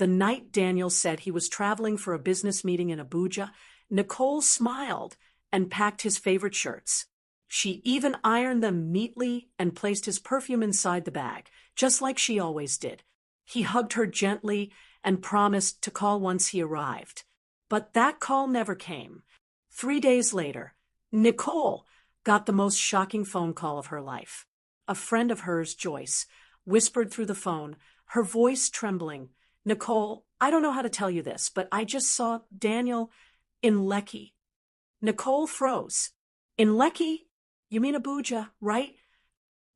The night Daniel said he was traveling for a business meeting in Abuja, Nichole smiled and packed his favorite shirts. She even ironed them neatly and placed his perfume inside the bag, just like she always did. He hugged her gently and promised to call once he arrived. But that call never came. 3 days later, Nichole got the most shocking phone call of her life. A friend of hers, Joyce, whispered through the phone, her voice trembling, "Nichole, I don't know how to tell you this, but I just saw Daniel in Lekki." Nichole froze. "In Lekki? You mean Abuja, right?"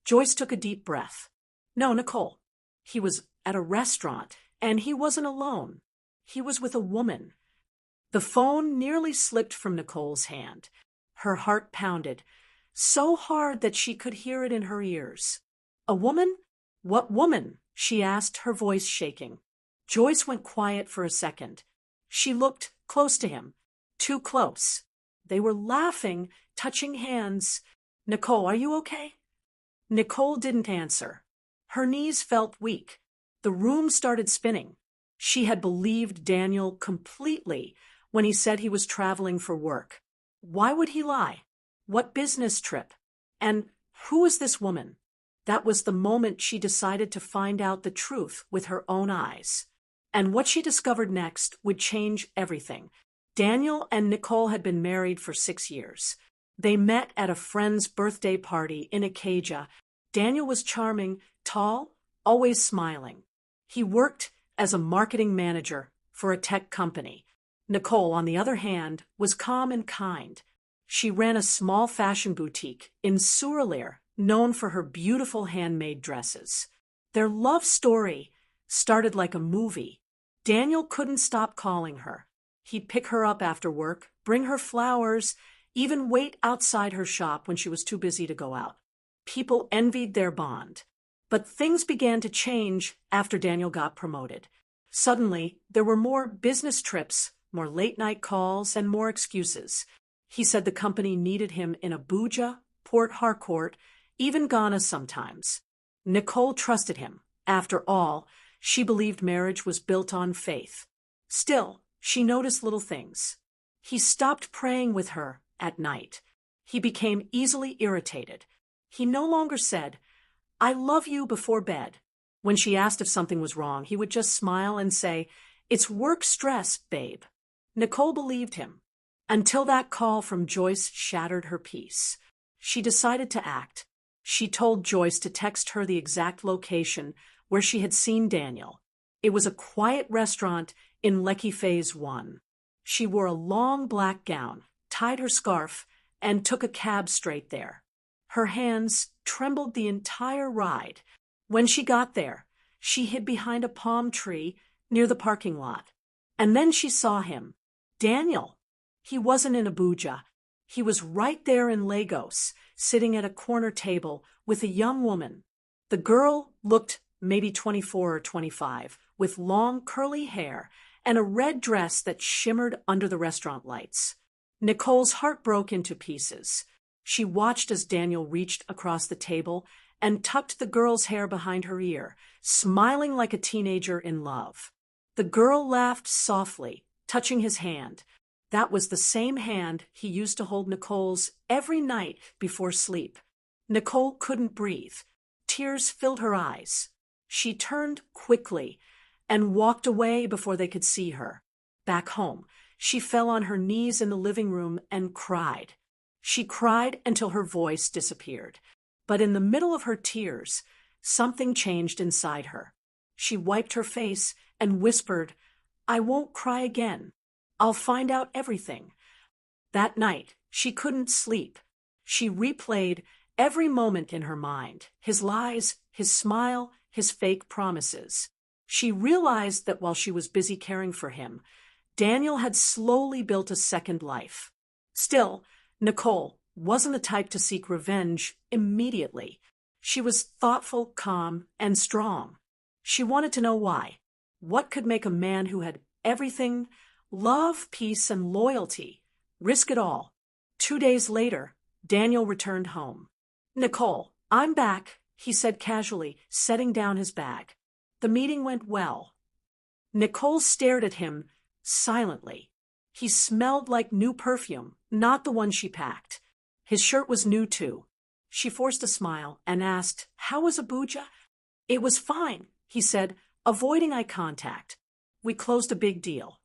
Joyce took a deep breath. "No, Nichole. He was at a restaurant, and he wasn't alone. He was with a woman." The phone nearly slipped from Nichole's hand. Her heart pounded, so hard that she could hear it in her ears. "A woman? What woman?" she asked, her voice shaking. Joyce went quiet for a second. She looked close to him, too close. They were laughing, touching hands. "Nichole, are you okay?" Nichole didn't answer. Her knees felt weak. The room started spinning. She had believed Daniel completely when he said he was traveling for work. Why would he lie? What business trip? And who was this woman? That was the moment she decided to find out the truth with her own eyes. And what she discovered next would change everything. Daniel and Nichole had been married for 6 years. They met at a friend's birthday party in Abuja. Daniel was charming, tall, always smiling. He worked as a marketing manager for a tech company. Nichole, on the other hand, was calm and kind. She ran a small fashion boutique in Suralere, known for her beautiful handmade dresses. Their love story started like a movie. Daniel couldn't stop calling her. He'd pick her up after work, bring her flowers, even wait outside her shop when she was too busy to go out. People envied their bond. But things began to change after Daniel got promoted. Suddenly, there were more business trips, more late-night calls, and more excuses. He said the company needed him in Abuja, Port Harcourt, even Ghana sometimes. Nichole trusted him. After all, she believed marriage was built on faith. Still, she noticed little things. He stopped praying with her at night. He became easily irritated. He no longer said, "I love you," before bed. When she asked if something was wrong, he would just smile and say, "It's work stress, babe." Nichole believed him, until that call from Joyce shattered her peace. She decided to act. She told Joyce to text her the exact location where she had seen Daniel. It was a quiet restaurant in Lekki Phase 1. She wore a long black gown, tied her scarf, and took a cab straight there. Her hands trembled the entire ride. When she got there, she hid behind a palm tree near the parking lot. And then she saw him. Daniel. He wasn't in Abuja. He was right there in Lagos, sitting at a corner table with a young woman. The girl looked maybe 24 or 25, with long curly hair and a red dress that shimmered under the restaurant lights. Nichole's heart broke into pieces. She watched as Daniel reached across the table and tucked the girl's hair behind her ear, smiling like a teenager in love. The girl laughed softly, touching his hand. That was the same hand he used to hold Nichole's every night before sleep. Nichole couldn't breathe. Tears filled her eyes. She turned quickly and walked away before they could see her. Back home, she fell on her knees in the living room and cried. She cried until her voice disappeared. But in the middle of her tears, something changed inside her. She wiped her face and whispered, "I won't cry again. I'll find out everything." That night, she couldn't sleep. She replayed every moment in her mind, his lies, his smile, his fake promises. She realized that while she was busy caring for him, Daniel had slowly built a second life. Still, Nichole wasn't the type to seek revenge immediately. She was thoughtful, calm, and strong. She wanted to know why. What could make a man who had everything, love, peace, and loyalty, risk it all? 2 days later, Daniel returned home. "Nichole, I'm back," he said casually, setting down his bag. "The meeting went well." Nichole stared at him silently. He smelled like new perfume, not the one she packed. His shirt was new too. She forced a smile and asked, "How was Abuja?" "It was fine," he said, avoiding eye contact. "We closed a big deal."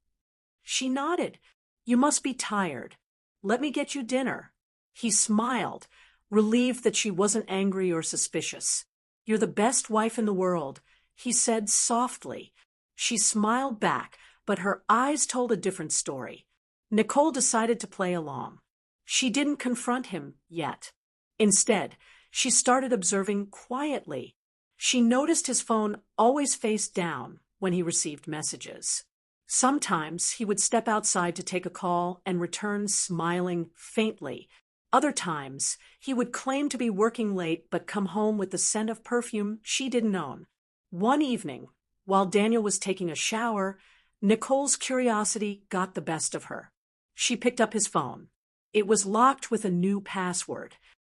She nodded. "You must be tired. Let me get you dinner." He smiled, relieved that she wasn't angry or suspicious. "You're the best wife in the world," he said softly. She smiled back, but her eyes told a different story. Nichole decided to play along. She didn't confront him yet. Instead, she started observing quietly. She noticed his phone always faced down when he received messages. Sometimes he would step outside to take a call and return smiling faintly. Other times, he would claim to be working late but come home with the scent of perfume she didn't own. One evening, while Daniel was taking a shower, Nichole's curiosity got the best of her. She picked up his phone. It was locked with a new password.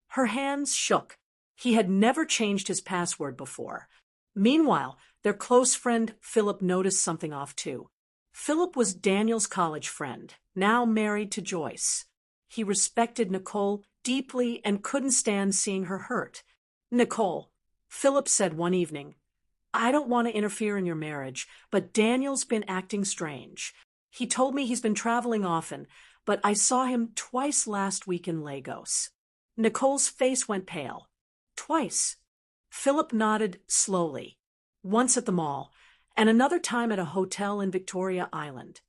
Her hands shook. He had never changed his password before. Meanwhile, their close friend Philip noticed something off too. Philip was Daniel's college friend, now married to Joyce. He respected Nichole deeply and couldn't stand seeing her hurt. "Nichole," Philip said one evening, "I don't want to interfere in your marriage, but Daniel's been acting strange. He told me he's been traveling often, but I saw him twice last week in Lagos." Nichole's face went pale. "Twice?" Philip nodded slowly. "Once at the mall, and another time at a hotel in Victoria Island."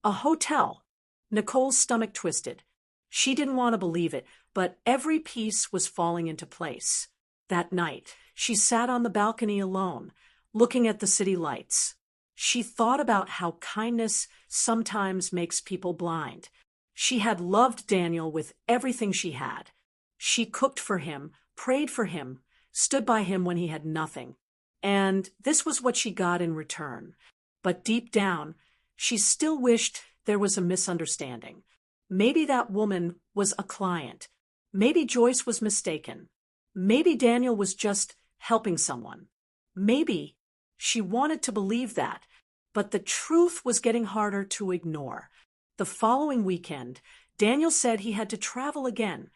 A hotel? Nichole's stomach twisted. She didn't want to believe it, but every piece was falling into place. That night, she sat on the balcony alone, looking at the city lights. She thought about how kindness sometimes makes people blind. She had loved Daniel with everything she had. She cooked for him, prayed for him, stood by him when he had nothing. And this was what she got in return. But deep down, she still wished there was a misunderstanding. Maybe that woman was a client. Maybe Joyce was mistaken. Maybe Daniel was just helping someone. Maybe she wanted to believe that, but the truth was getting harder to ignore. The following weekend, Daniel said he had to travel again,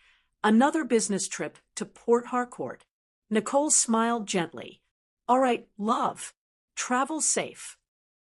another business trip to Port Harcourt. Nichole smiled gently. "All right, love, travel safe."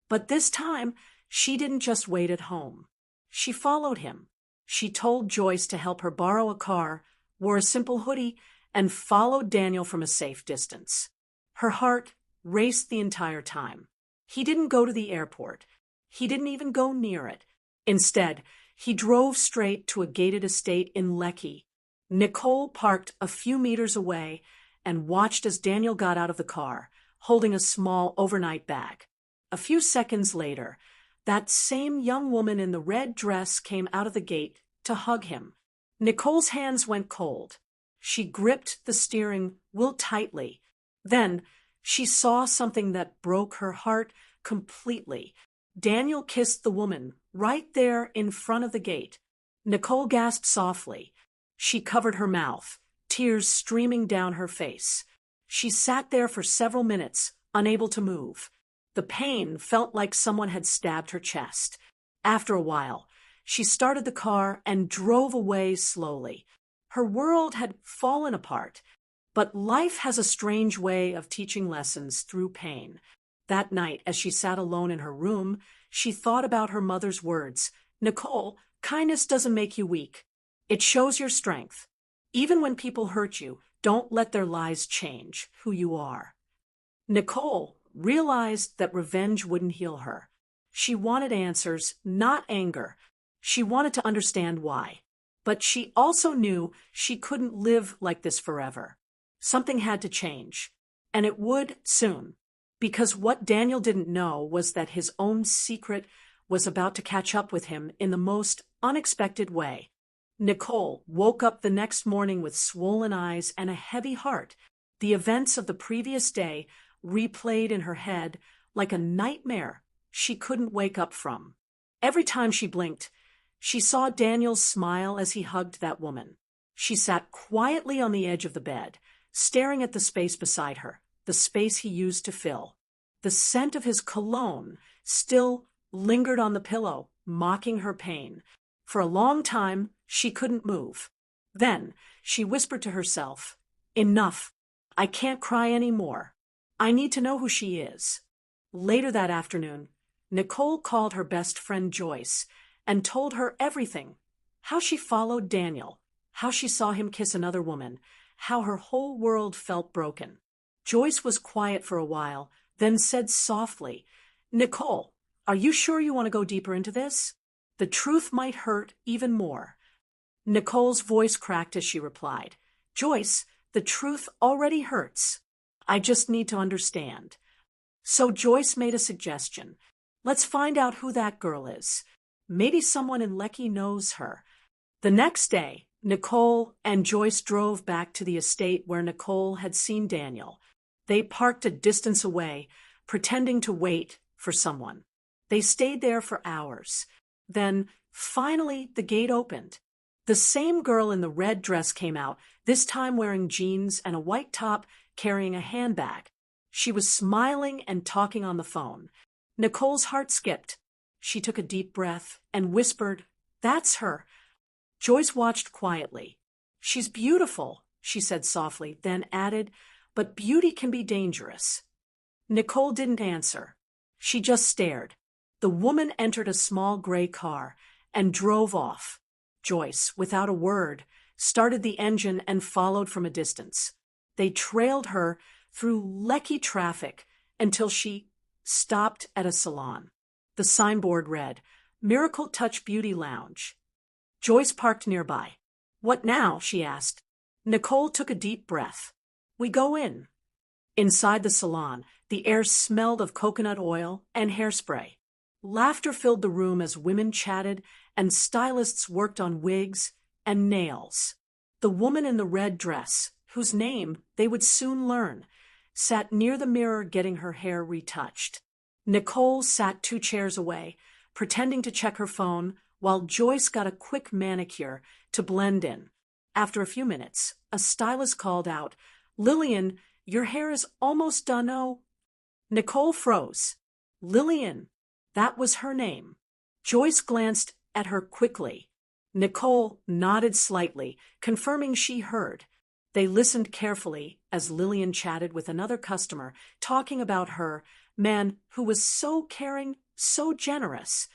But this time, she didn't just wait at home. She followed him. She told Joyce to help her borrow a car, wore a simple hoodie, and followed Daniel from a safe distance. Her heart raced the entire time. He didn't go to the airport. He didn't even go near it. Instead, he drove straight to a gated estate in Lekki. Nichole parked a few meters away and watched as Daniel got out of the car, holding a small overnight bag. A few seconds later, that same young woman in the red dress came out of the gate to hug him. Nichole's hands went cold. She gripped the steering wheel tightly. Then she saw something that broke her heart completely. Daniel kissed the woman right there in front of the gate. Nichole gasped softly. She covered her mouth, tears streaming down her face. She sat there for several minutes, unable to move. The pain felt like someone had stabbed her chest. After a while, she started the car and drove away slowly. Her world had fallen apart. But life has a strange way of teaching lessons through pain. That night, as she sat alone in her room, she thought about her mother's words. "Nichole, kindness doesn't make you weak. It shows your strength. Even when people hurt you, don't let their lies change who you are." Nichole realized that revenge wouldn't heal her. She wanted answers, not anger. She wanted to understand why. But she also knew she couldn't live like this forever. Something had to change. And it would soon. Because what Daniel didn't know was that his own secret was about to catch up with him in the most unexpected way. Nichole woke up the next morning with swollen eyes and a heavy heart. The events of the previous day replayed in her head like a nightmare she couldn't wake up from. Every time she blinked, she saw Daniel's smile as he hugged that woman. She sat quietly on the edge of the bed, staring at the space beside her, the space he used to fill. The scent of his cologne still lingered on the pillow, mocking her pain. For a long time, she couldn't move. Then, she whispered to herself, "Enough. I can't cry any more. I need to know who she is." Later that afternoon, Nichole called her best friend Joyce and told her everything. How she followed Daniel, how she saw him kiss another woman, how her whole world felt broken. Joyce was quiet for a while, then said softly, "Nichole, are you sure you want to go deeper into this? The truth might hurt even more." Nicole's voice cracked as she replied, "Joyce, the truth already hurts. I just need to understand." So Joyce made a suggestion. "Let's find out who that girl is. Maybe someone in Lekki knows her." The next day, Nichole and Joyce drove back to the estate where Nichole had seen Daniel. They parked a distance away, pretending to wait for someone. They stayed there for hours. Then, finally, the gate opened. The same girl in the red dress came out, this time wearing jeans and a white top, carrying a handbag. She was smiling and talking on the phone. Nicole's heart skipped. She took a deep breath and whispered, "That's her." Joyce watched quietly. "She's beautiful," she said softly, then added, "but beauty can be dangerous." Nichole didn't answer. She just stared. The woman entered a small gray car and drove off. Joyce, without a word, started the engine and followed from a distance. They trailed her through Lekki traffic until she stopped at a salon. The signboard read, "Miracle Touch Beauty Lounge." Joyce parked nearby. "What now?" she asked. Nichole took a deep breath. "We go in." Inside the salon, the air smelled of coconut oil and hairspray. Laughter filled the room as women chatted and stylists worked on wigs and nails. The woman in the red dress, whose name they would soon learn, sat near the mirror getting her hair retouched. Nichole sat 2 chairs away, pretending to check her phone, while Joyce got a quick manicure to blend in. After a few minutes, a stylist called out, "Lillian, your hair is almost done, oh." Nichole froze. Lillian. That was her name. Joyce glanced at her quickly. Nichole nodded slightly, confirming she heard. They listened carefully as Lillian chatted with another customer, talking about her man who was so caring, so generous.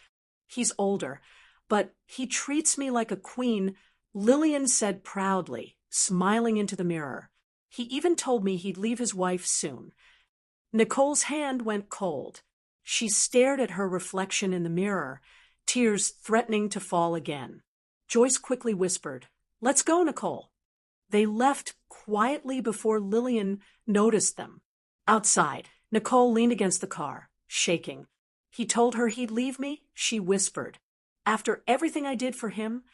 "He's older, but he treats me like a queen," Lillian said proudly, smiling into the mirror. "He even told me he'd leave his wife soon." Nicole's hand went cold. She stared at her reflection in the mirror, tears threatening to fall again. Joyce quickly whispered, "Let's go, Nichole." They left quietly before Lillian noticed them. Outside, Nichole leaned against the car, shaking. "He told her he'd leave me," she whispered. "After everything I did for him?"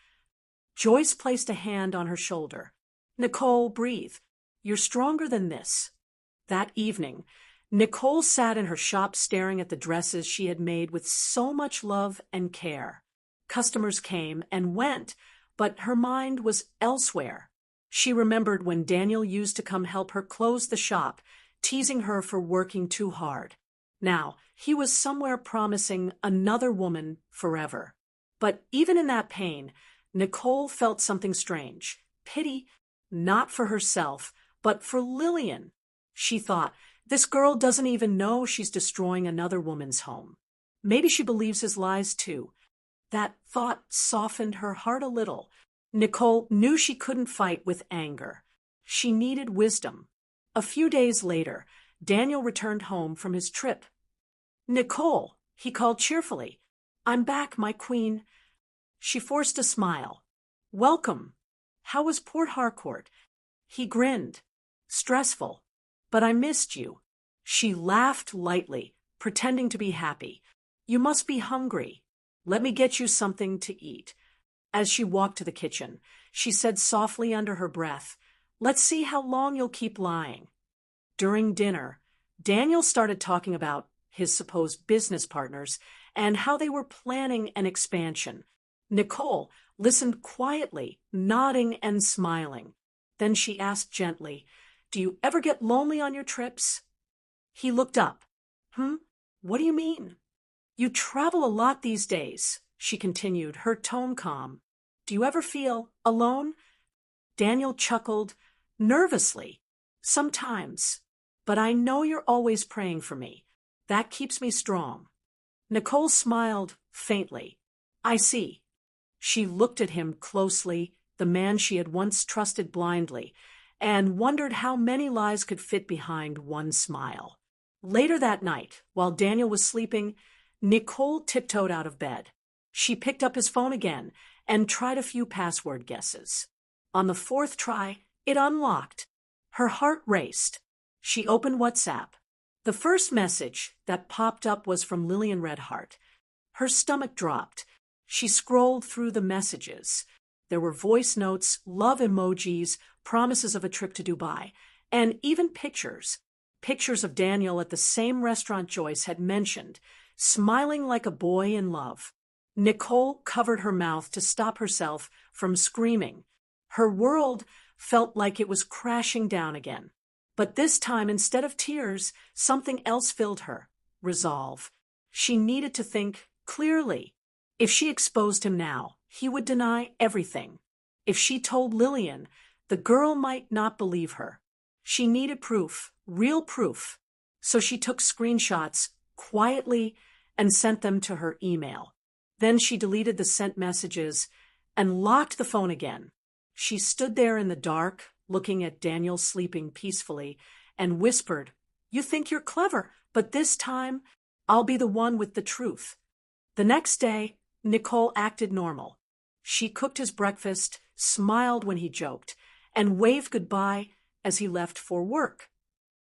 Joyce placed a hand on her shoulder. "Nichole, breathe. You're stronger than this." That evening, Nichole sat in her shop staring at the dresses she had made with so much love and care. Customers came and went, but her mind was elsewhere. She remembered when Daniel used to come help her close the shop, teasing her for working too hard. Now, he was somewhere promising another woman forever. But even in that pain, Nichole felt something strange. Pity, not for herself, but for Lillian. She thought, this girl doesn't even know she's destroying another woman's home. Maybe she believes his lies too. That thought softened her heart a little. Nichole knew she couldn't fight with anger. She needed wisdom. A few days later, Daniel returned home from his trip. "Nichole," he called cheerfully. "I'm back, my queen." She forced a smile. "Welcome. How was Port Harcourt?" He grinned. "Stressful. But I missed you." She laughed lightly, pretending to be happy. "You must be hungry. Let me get you something to eat." As she walked to the kitchen, she said softly under her breath, "Let's see how long you'll keep lying." During dinner, Daniel started talking about his supposed business partners and how they were planning an expansion. Nichole listened quietly, nodding and smiling. Then she asked gently, "Do you ever get lonely on your trips?" He looked up. Hmm? What do you mean? You travel a lot these days, she continued, her tone calm. Do you ever feel alone? Daniel chuckled nervously. Sometimes. But I know you're always praying for me. That keeps me strong. Nichole smiled faintly. I see. She looked at him closely, the man she had once trusted blindly, and wondered how many lies could fit behind one smile. Later that night, while Daniel was sleeping, Nichole tiptoed out of bed. She picked up his phone again and tried a few password guesses. On the fourth try, it unlocked. Her heart raced. She opened WhatsApp. The first message that popped up was from Lillian Redheart. Her stomach dropped. She scrolled through the messages. There were voice notes, love emojis, promises of a trip to Dubai, and even pictures. Pictures of Daniel at the same restaurant Joyce had mentioned, smiling like a boy in love. Nichole covered her mouth to stop herself from screaming. Her world felt like it was crashing down again. But this time, instead of tears, something else filled her. Resolve. She needed to think clearly. If she exposed him now, he would deny everything. If she told Lillian, the girl might not believe her. She needed proof, real proof. So she took screenshots quietly and sent them to her email. Then she deleted the sent messages and locked the phone again. She stood there in the dark, looking at Daniel sleeping peacefully, and whispered, You think you're clever, but this time I'll be the one with the truth. The next day, Nichole acted normal. She cooked his breakfast, smiled when he joked, and waved goodbye as he left for work.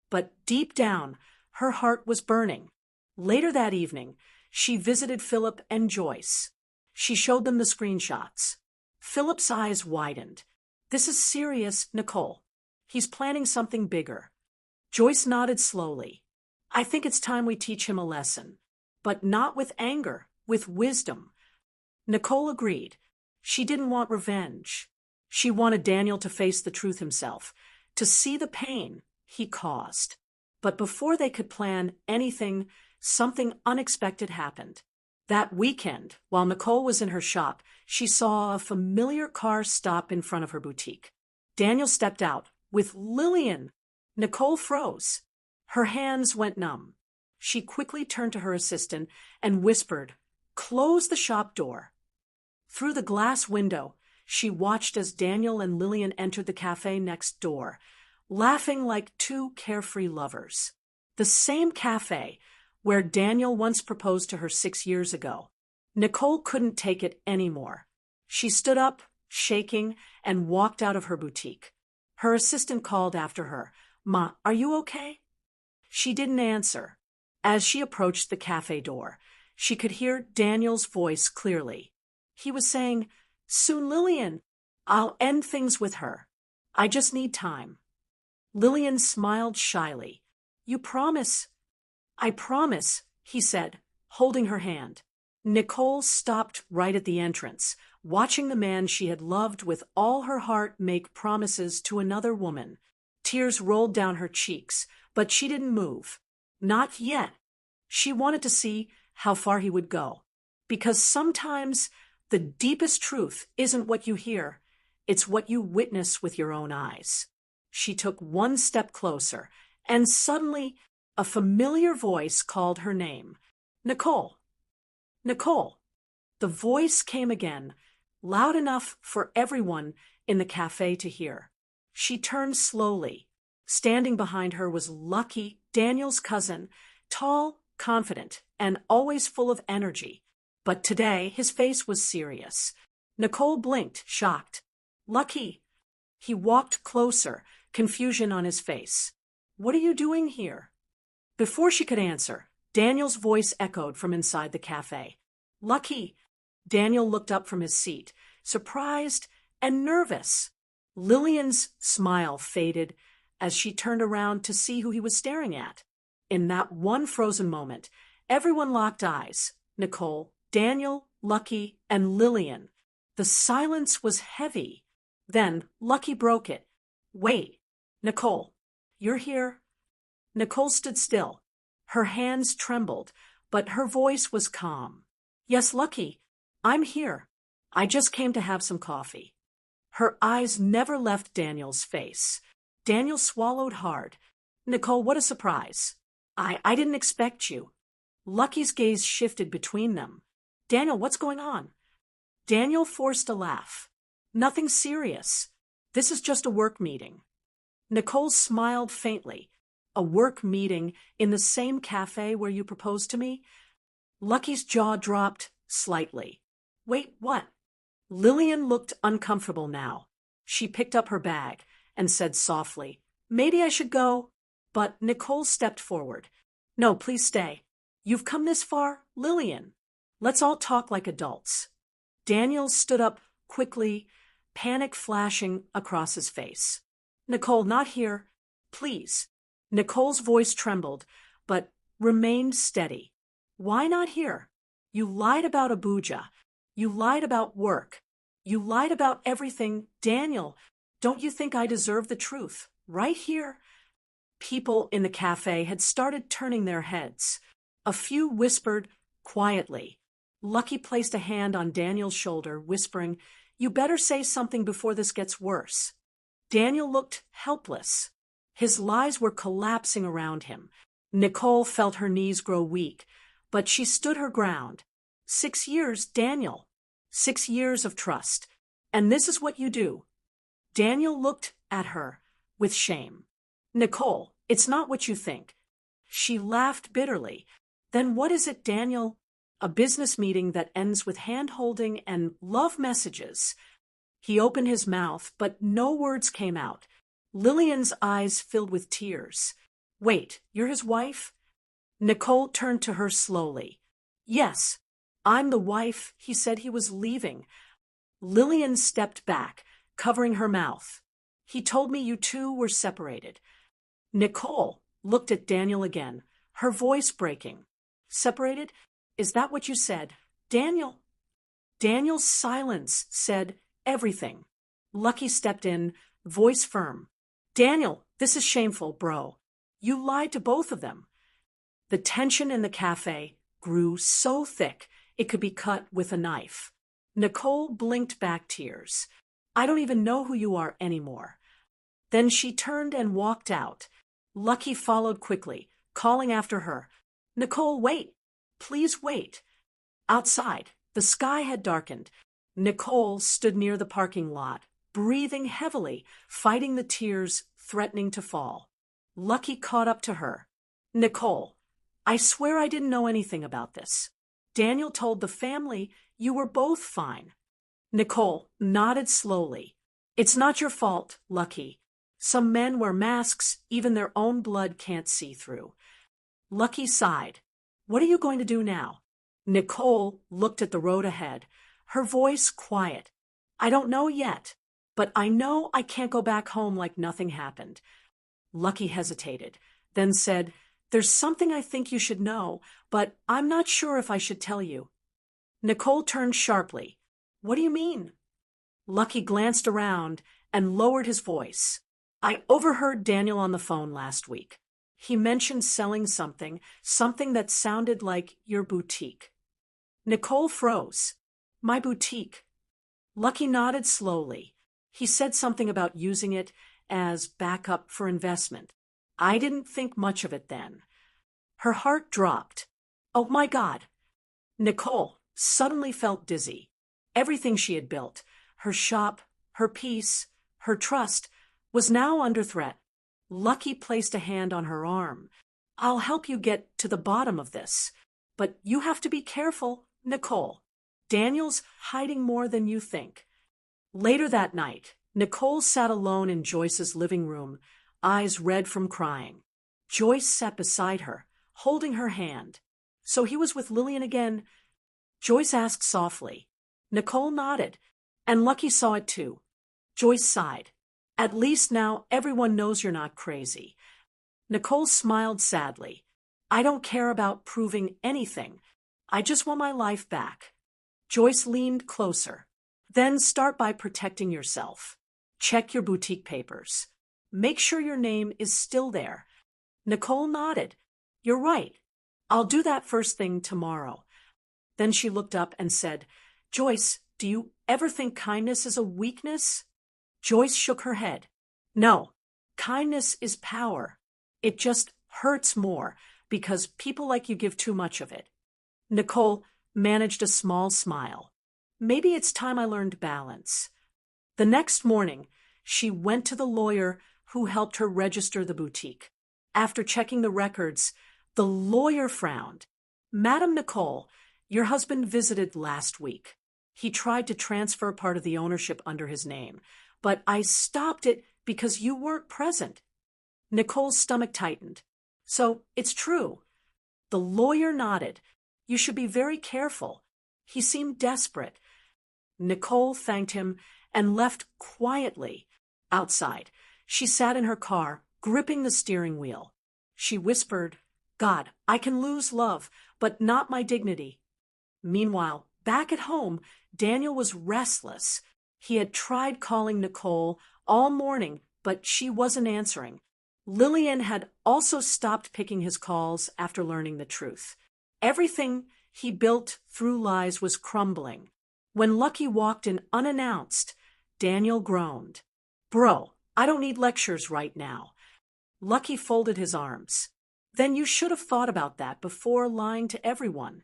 But deep down, her heart was burning. Later that evening, she visited Philip and Joyce. She showed them the screenshots. Philip's eyes widened. This is serious, Nichole. He's planning something bigger. Joyce nodded slowly. I think it's time we teach him a lesson. But not with anger, with wisdom. Nichole agreed. She didn't want revenge. She wanted Daniel to face the truth himself, to see the pain he caused. But before they could plan anything, something unexpected happened. That weekend, while Nichole was in her shop, she saw a familiar car stop in front of her boutique. Daniel stepped out with Lillian. Nichole froze. Her hands went numb. She quickly turned to her assistant and whispered, Close the shop door. Through the glass window, she watched as Daniel and Lillian entered the cafe next door, laughing like two carefree lovers. The same cafe where Daniel once proposed to her 6 years ago. Nichole couldn't take it anymore. She stood up, shaking, and walked out of her boutique. Her assistant called after her, Ma, are you okay? She didn't answer. As she approached the cafe door, she could hear Daniel's voice clearly. He was saying, Soon, Lillian, I'll end things with her. I just need time. Lillian smiled shyly. You promise? I promise, he said, holding her hand. Nichole stopped right at the entrance, watching the man she had loved with all her heart make promises to another woman. Tears rolled down her cheeks, but she didn't move. Not yet. She wanted to see how far he would go. Because sometimes the deepest truth isn't what you hear, it's what you witness with your own eyes. She took one step closer, and suddenly a familiar voice called her name. Nichole. Nichole. The voice came again, loud enough for everyone in the cafe to hear. She turned slowly. Standing behind her was Lucky, Daniel's cousin, tall, confident, and always full of energy. But today his face was serious. Nichole blinked, shocked. Lucky. He walked closer, confusion on his face. What are you doing here? Before she could answer, Daniel's voice echoed from inside the cafe. Lucky. Daniel looked up from his seat, surprised and nervous. Lillian's smile faded as she turned around to see who he was staring at. In that one frozen moment, everyone locked eyes. Nichole, Daniel, Lucky, and Lillian. The silence was heavy. Then Lucky broke it. Wait, Nichole, you're here? Nichole stood still. Her hands trembled, but her voice was calm. Yes, Lucky, I'm here. I just came to have some coffee. Her eyes never left Daniel's face. Daniel swallowed hard. Nichole, what a surprise. I didn't expect you. Lucky's gaze shifted between them. Daniel, what's going on? Daniel forced a laugh. Nothing serious. This is just a work meeting. Nichole smiled faintly. A work meeting in the same cafe where you proposed to me? Lucky's jaw dropped slightly. Wait, what? Lillian looked uncomfortable now. She picked up her bag and said softly, Maybe I should go. But Nichole stepped forward. No, please stay. You've come this far, Lillian. Let's all talk like adults. Daniel stood up quickly, panic flashing across his face. Nichole, not here. Please. Nichole's voice trembled, but remained steady. Why not here? You lied about Abuja. You lied about work. You lied about everything. Daniel, don't you think I deserve the truth? Right here? People in the cafe had started turning their heads. A few whispered quietly. Lucky placed a hand on Daniel's shoulder, whispering, You better say something before this gets worse. Daniel looked helpless. His lies were collapsing around him. Nichole felt her knees grow weak, but she stood her ground. 6 years, Daniel. 6 years of trust. And this is what you do. Daniel looked at her with shame. Nichole, it's not what you think. She laughed bitterly. Then what is it, Daniel? A business meeting that ends with hand-holding and love messages. He opened his mouth, but no words came out. Lillian's eyes filled with tears. Wait, you're his wife? Nichole turned to her slowly. Yes, I'm the wife. He said he was leaving. Lillian stepped back, covering her mouth. He told me you two were separated. Nichole looked at Daniel again, her voice breaking. Separated? Is that what you said? Daniel? Daniel's silence said everything. Lucky stepped in, voice firm. Daniel, this is shameful, bro. You lied to both of them. The tension in the cafe grew so thick it could be cut with a knife. Nichole blinked back tears. I don't even know who you are anymore. Then she turned and walked out. Lucky followed quickly, calling after her. Nichole, wait. Please wait. Outside, the sky had darkened. Nichole stood near the parking lot, breathing heavily, fighting the tears threatening to fall. Lucky caught up to her. Nichole, I swear I didn't know anything about this. Daniel told the family you were both fine. Nichole nodded slowly. It's not your fault, Lucky. Some men wear masks even their own blood can't see through. Lucky sighed. What are you going to do now? Nichole looked at the road ahead, her voice quiet. I don't know yet, but I know I can't go back home like nothing happened. Lucky hesitated, then said, There's something I think you should know, but I'm not sure if I should tell you. Nichole turned sharply. What do you mean? Lucky glanced around and lowered his voice. I overheard Daniel on the phone last week. He mentioned selling something that sounded like your boutique. Nichole froze. My boutique. Lucky nodded slowly. He said something about using it as backup for investment. I didn't think much of it then. Her heart dropped. Oh my God. Nichole suddenly felt dizzy. Everything she had built, her shop, her peace, her trust, was now under threat. Lucky placed a hand on her arm. I'll help you get to the bottom of this. But you have to be careful, Nichole. Daniel's hiding more than you think. Later that night, Nichole sat alone in Joyce's living room, eyes red from crying. Joyce sat beside her, holding her hand. So he was with Lillian again? Joyce asked softly. Nichole nodded, and Lucky saw it too. Joyce sighed. At least now everyone knows you're not crazy. Nichole smiled sadly. I don't care about proving anything. I just want my life back. Joyce leaned closer. Then start by protecting yourself. Check your boutique papers. Make sure your name is still there. Nichole nodded. You're right. I'll do that first thing tomorrow. Then she looked up and said, Joyce, do you ever think kindness is a weakness? Joyce shook her head. No, kindness is power. It just hurts more because people like you give too much of it. Nichole managed a small smile. Maybe it's time I learned balance. The next morning, she went to the lawyer who helped her register the boutique. After checking the records, the lawyer frowned. Madam Nichole, your husband visited last week. He tried to transfer part of the ownership under his name, but I stopped it because you weren't present. Nichole's stomach tightened. So, it's true. The lawyer nodded. You should be very careful. He seemed desperate. Nichole thanked him and left quietly. Outside, she sat in her car, gripping the steering wheel. She whispered, God, I can lose love, but not my dignity. Meanwhile, back at home, Daniel was restless. He had tried calling Nichole all morning, but she wasn't answering. Lillian had also stopped picking his calls after learning the truth. Everything he built through lies was crumbling. When Lekki walked in unannounced, Daniel groaned. Bro, I don't need lectures right now. Lekki folded his arms. Then you should have thought about that before lying to everyone.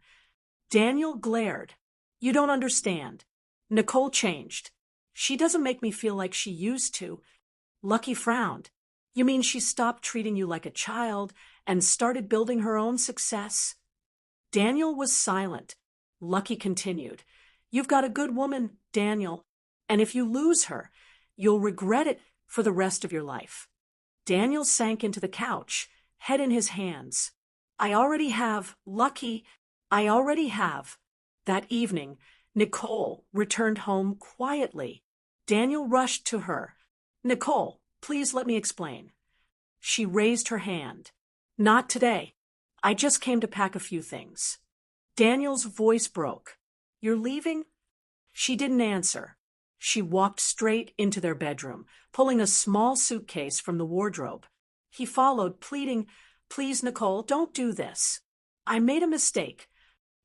Daniel glared. You don't understand. Nichole changed. She doesn't make me feel like she used to. Lekki frowned. You mean she stopped treating you like a child and started building her own success? Daniel was silent. Lekki continued. You've got a good woman, Daniel, and if you lose her, you'll regret it for the rest of your life. Daniel sank into the couch, head in his hands. I already have. That evening, Nichole returned home quietly. Daniel rushed to her. Nichole, please let me explain. She raised her hand. Not today. I just came to pack a few things. Daniel's voice broke. You're leaving? She didn't answer. She walked straight into their bedroom, pulling a small suitcase from the wardrobe. He followed, pleading, Please, Nichole, don't do this. I made a mistake.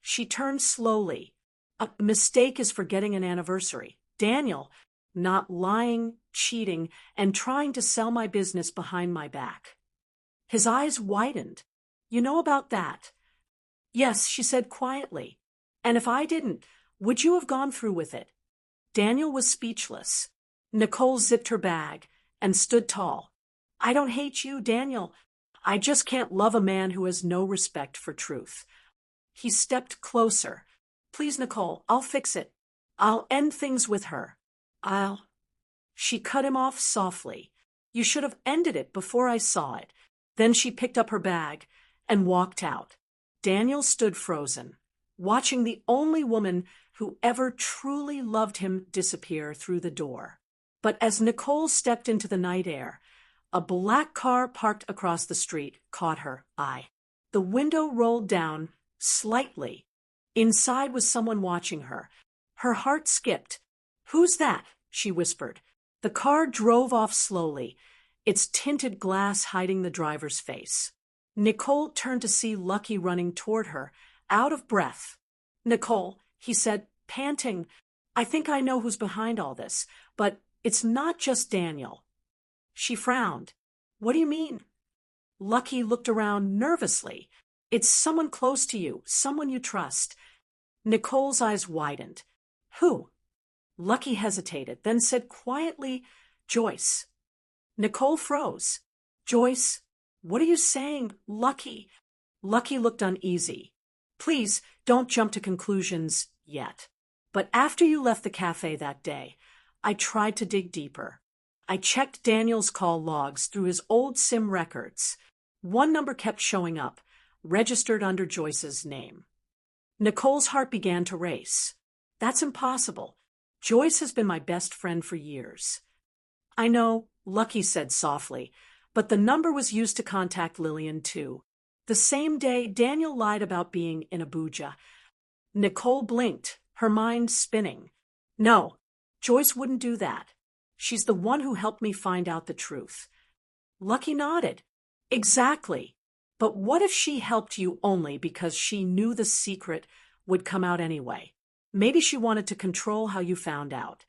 She turned slowly. A mistake is forgetting an anniversary. Daniel, not lying, cheating, and trying to sell my business behind my back. His eyes widened. You know about that? Yes, she said quietly. And if I didn't, would you have gone through with it? Daniel was speechless. Nichole zipped her bag and stood tall. I don't hate you, Daniel. I just can't love a man who has no respect for truth. He stepped closer. Please, Nichole, I'll fix it. I'll end things with her. She cut him off softly. You should have ended it before I saw it. Then she picked up her bag and walked out. Daniel stood frozen, watching the only woman who ever truly loved him disappear through the door. But as Nichole stepped into the night air, a black car parked across the street caught her eye. The window rolled down slightly. Inside was someone watching her. Her heart skipped. Who's that? She whispered. The car drove off slowly, its tinted glass hiding the driver's face. Nichole turned to see Lekki running toward her, out of breath. Nichole, he said, panting, I think I know who's behind all this, but it's not just Daniel. She frowned. What do you mean? Lekki looked around nervously. It's someone close to you, someone you trust. Nichole's eyes widened. Who? Lekki hesitated, then said quietly, Joyce. Nichole froze. Joyce, what are you saying, Lekki? Lekki looked uneasy. Please, don't jump to conclusions yet. But after you left the cafe that day, I tried to dig deeper. I checked Daniel's call logs through his old SIM records. One number kept showing up, registered under Joyce's name. Nichole's heart began to race. That's impossible. Joyce has been my best friend for years. I know, Lekki said softly, but the number was used to contact Lillian too. The same day, Daniel lied about being in Abuja. Nichole blinked, her mind spinning. No, Joyce wouldn't do that. She's the one who helped me find out the truth. Lekki nodded. Exactly. But what if she helped you only because she knew the secret would come out anyway? Maybe she wanted to control how you found out.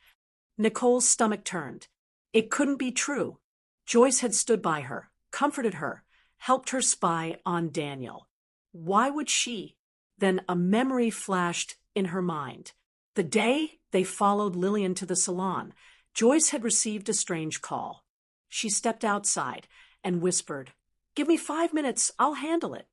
Nichole's stomach turned. It couldn't be true. Joyce had stood by her, comforted her, helped her spy on Daniel. Why would she? Then a memory flashed in her mind. The day they followed Lillian to the salon, Joyce had received a strange call. She stepped outside and whispered, "Give me 5 minutes, I'll handle it."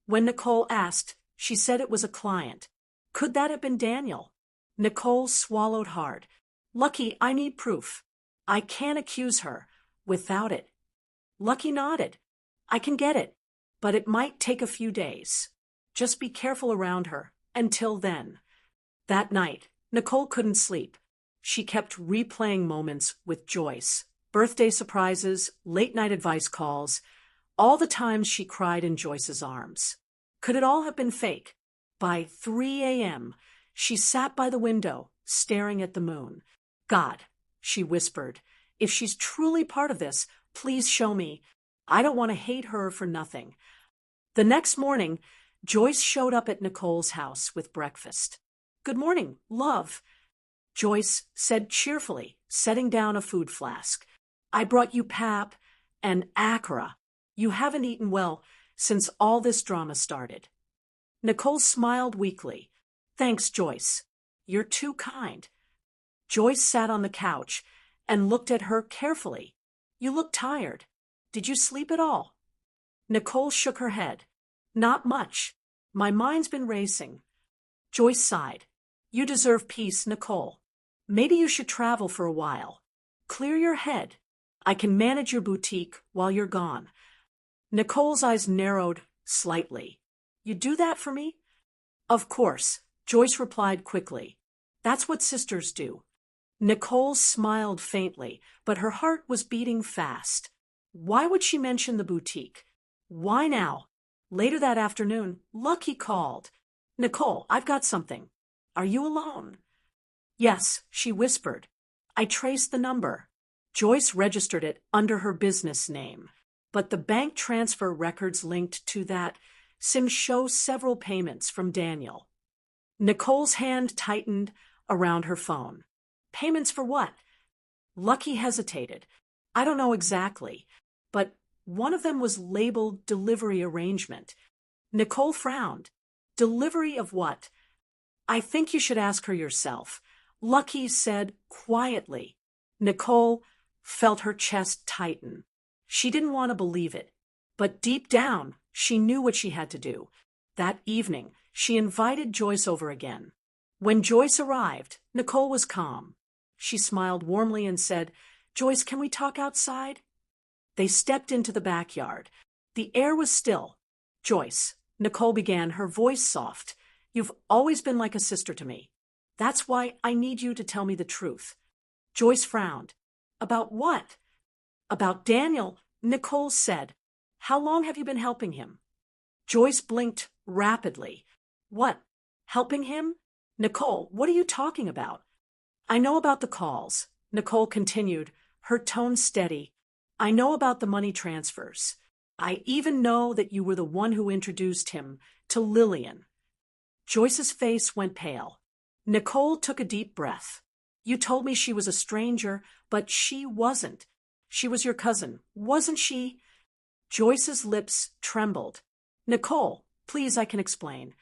When Nichole asked, she said it was a client. Could that have been Daniel? Nichole swallowed hard. "Lucky, I need proof. I can't accuse her without it." Lucky nodded. "I can get it, but it might take a few days. Just be careful around her until then." That night, Nichole couldn't sleep. She kept replaying moments with Joyce, birthday surprises, late-night advice calls, all the times she cried in Joyce's arms. Could it all have been fake? By 3 a.m., she sat by the window, staring at the moon. "God," she whispered, "if she's truly part of this, please show me. I don't want to hate her for nothing." The next morning, Joyce showed up at Nichole's house with breakfast. "Good morning, love," Joyce said cheerfully, setting down a food flask. "I brought you pap and akra. You haven't eaten well since all this drama started." Nichole smiled weakly. "Thanks, Joyce. You're too kind." Joyce sat on the couch and looked at her carefully. "You look tired. Did you sleep at all?" Nichole shook her head. "Not much. My mind's been racing." Joyce sighed. "You deserve peace, Nichole. Maybe you should travel for a while. Clear your head. I can manage your boutique while you're gone." Nichole's eyes narrowed slightly. "You do that for me?" "Of course," Joyce replied quickly. "That's what sisters do." Nichole smiled faintly, but her heart was beating fast. Why would she mention the boutique? Why now? Later that afternoon, Lucky called. "Nichole, I've got something. Are you alone?" "Yes," she whispered. "I traced the number." Joyce registered it under her business name, but the bank transfer records linked to that SIM show several payments from Daniel. Nichole's hand tightened around her phone. "Payments for what?" Lucky hesitated. "I don't know exactly, but one of them was labeled delivery arrangement." Nichole frowned. "Delivery of what?" "I think you should ask her yourself," Lucky said quietly. Nichole felt her chest tighten. She didn't want to believe it, but deep down, she knew what she had to do. That evening, she invited Joyce over again. When Joyce arrived, Nichole was calm. She smiled warmly and said, "Joyce, can we talk outside?" They stepped into the backyard. The air was still. "Joyce," Nichole began, her voice soft, "you've always been like a sister to me. That's why I need you to tell me the truth." Joyce frowned. "About what?" "About Daniel," Nichole said. "How long have you been helping him?" Joyce blinked rapidly. "What? Helping him?" "Nichole, what are you talking about?" "I know about the calls," Nichole continued, her tone steady. "I know about the money transfers. I even know that you were the one who introduced him to Lillian." Joyce's face went pale. Nichole took a deep breath. "You told me she was a stranger, but she wasn't. She was your cousin, wasn't she?" Joyce's lips trembled. "Nichole, please, I can explain."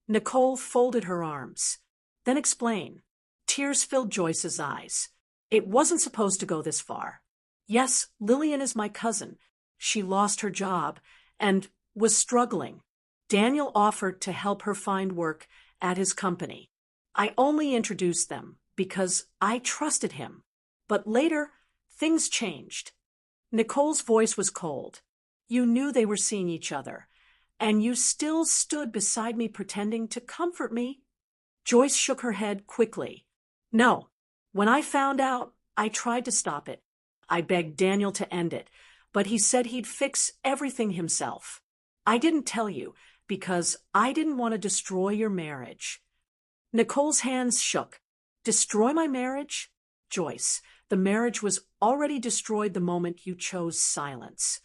Nichole folded her arms. "Then explain." Tears filled Joyce's eyes. "It wasn't supposed to go this far. Yes, Lillian is my cousin. She lost her job and was struggling. Daniel offered to help her find work at his company. I only introduced them because I trusted him. But later, things changed." Nichole's voice was cold. "You knew they were seeing each other, and you still stood beside me pretending to comfort me." Joyce shook her head quickly. "No. When I found out, I tried to stop it. I begged Daniel to end it, but he said he'd fix everything himself. I didn't tell you because I didn't want to destroy your marriage." Nichole's hands shook. "Destroy my marriage?" "Joyce, the marriage was already destroyed the moment you chose silence."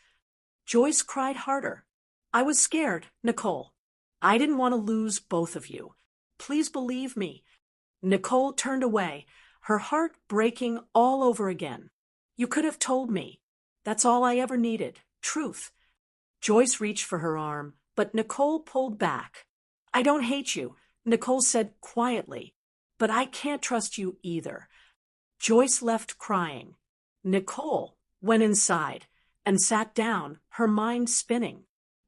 Joyce cried harder. I was scared, Nichole. I didn't want to lose both of you. Please believe me. Nichole turned away, her heart breaking all over again. You could have told me. That's all I ever needed. Truth. Joyce reached for her arm, but Nichole pulled back. I don't hate you, Nichole said quietly, but I can't trust you either. Joyce left crying. Nichole went inside and sat down, her mind spinning.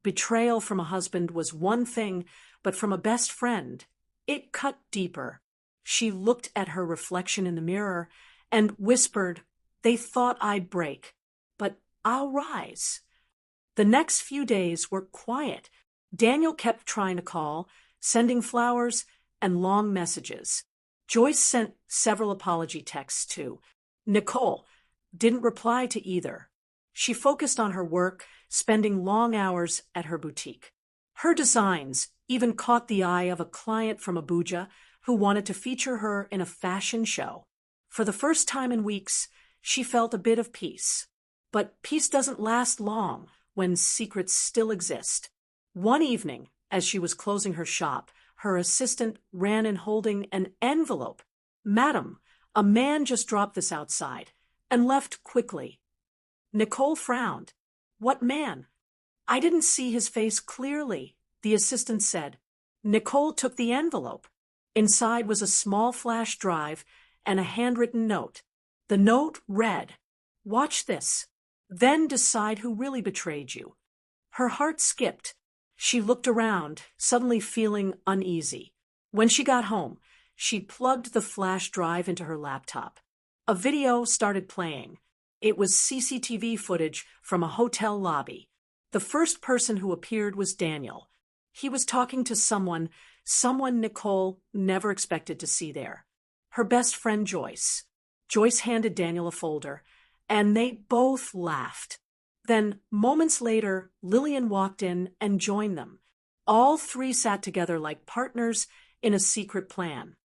Betrayal from a husband was one thing, but from a best friend, it cut deeper. She looked at her reflection in the mirror and whispered, They thought I'd break, but I'll rise. The next few days were quiet. Daniel kept trying to call, sending flowers and long messages. Joyce sent several apology texts too. Nichole didn't reply to either. She focused on her work, spending long hours at her boutique. Her designs even caught the eye of a client from Abuja who wanted to feature her in a fashion show. For the first time in weeks, she felt a bit of peace. But peace doesn't last long when secrets still exist. One evening, as she was closing her shop, her assistant ran in holding an envelope. Madam, a man just dropped this outside and left quickly. Nichole frowned. What man? I didn't see his face clearly, the assistant said. Nichole took the envelope. Inside was a small flash drive and a handwritten note. The note read, Watch this, then decide who really betrayed you. Her heart skipped. She looked around, suddenly feeling uneasy. When she got home, she plugged the flash drive into her laptop. A video started playing. It was CCTV footage from a hotel lobby. The first person who appeared was Daniel. He was talking to someone Nichole never expected to see there. Her best friend Joyce. Joyce handed Daniel a folder, and they both laughed. Then, moments later, Lillian walked in and joined them. All three sat together like partners in a secret plan.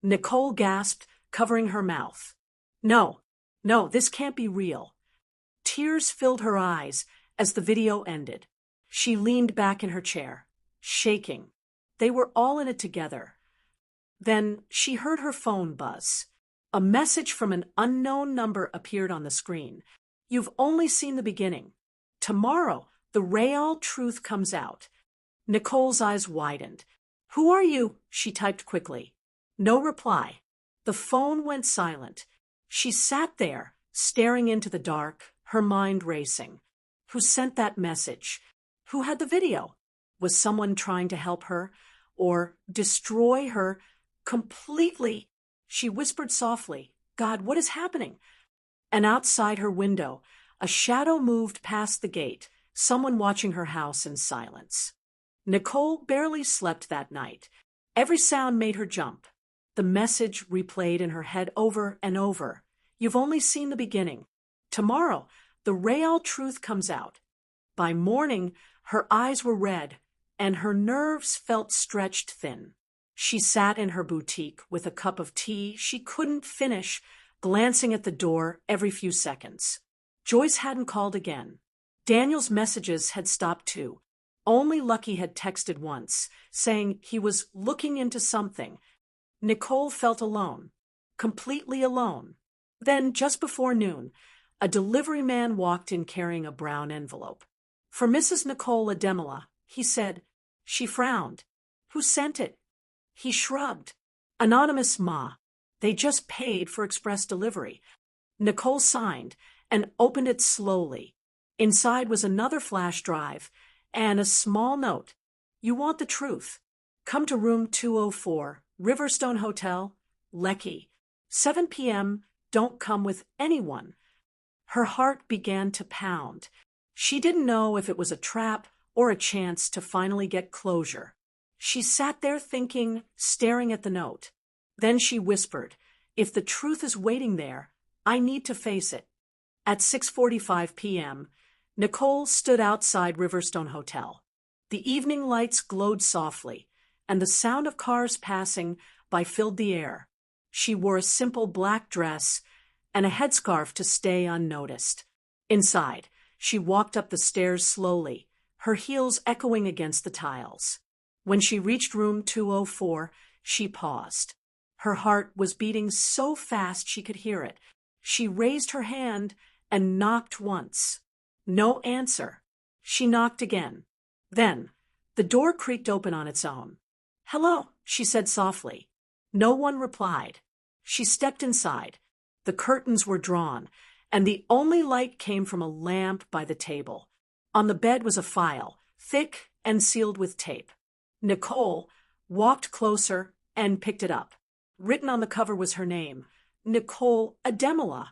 Nichole gasped, covering her mouth. No, this can't be real. Tears filled her eyes as the video ended. She leaned back in her chair, shaking. They were all in it together. Then she heard her phone buzz. A message from an unknown number appeared on the screen. You've only seen the beginning. Tomorrow, the real truth comes out. Nichole's eyes widened. Who are you? She typed quickly. No reply. The phone went silent. She sat there, staring into the dark, her mind racing. Who sent that message? Who had the video? Was someone trying to help her or destroy her completely? She whispered softly, God, what is happening? And outside her window, a shadow moved past the gate, someone watching her house in silence. Nichole barely slept that night. Every sound made her jump. The message replayed in her head over and over. You've only seen the beginning. Tomorrow, the real truth comes out. By morning, her eyes were red, and her nerves felt stretched thin. She sat in her boutique with a cup of tea she couldn't finish, glancing at the door every few seconds. Joyce hadn't called again. Daniel's messages had stopped too. Only Lekki had texted once, saying he was looking into something. Nichole felt alone, completely alone. Then, just before noon, a delivery man walked in carrying a brown envelope. For Mrs. Nichole Ademola, he said. She frowned. Who sent it? He shrugged. Anonymous Ma. They just paid for express delivery. Nichole signed and opened it slowly. Inside was another flash drive and a small note. You want the truth? Come to room 204, Riverstone Hotel, Lekki. 7 p.m. Don't come with anyone. Her heart began to pound. She didn't know if it was a trap or a chance to finally get closure. She sat there thinking, staring at the note. Then she whispered, if the truth is waiting there, I need to face it. At 6:45 p.m., Nichole stood outside Riverstone Hotel. The evening lights glowed softly, and the sound of cars passing by filled the air. She wore a simple black dress and a headscarf to stay unnoticed. Inside, she walked up the stairs slowly, her heels echoing against the tiles. When she reached room 204, she paused. Her heart was beating so fast she could hear it. She raised her hand and knocked once. No answer. She knocked again. Then, the door creaked open on its own. "Hello," she said softly. No one replied. She stepped inside. The curtains were drawn, and the only light came from a lamp by the table. On the bed was a file, thick and sealed with tape. Nichole walked closer and picked it up. Written on the cover was her name, Nichole Ademola.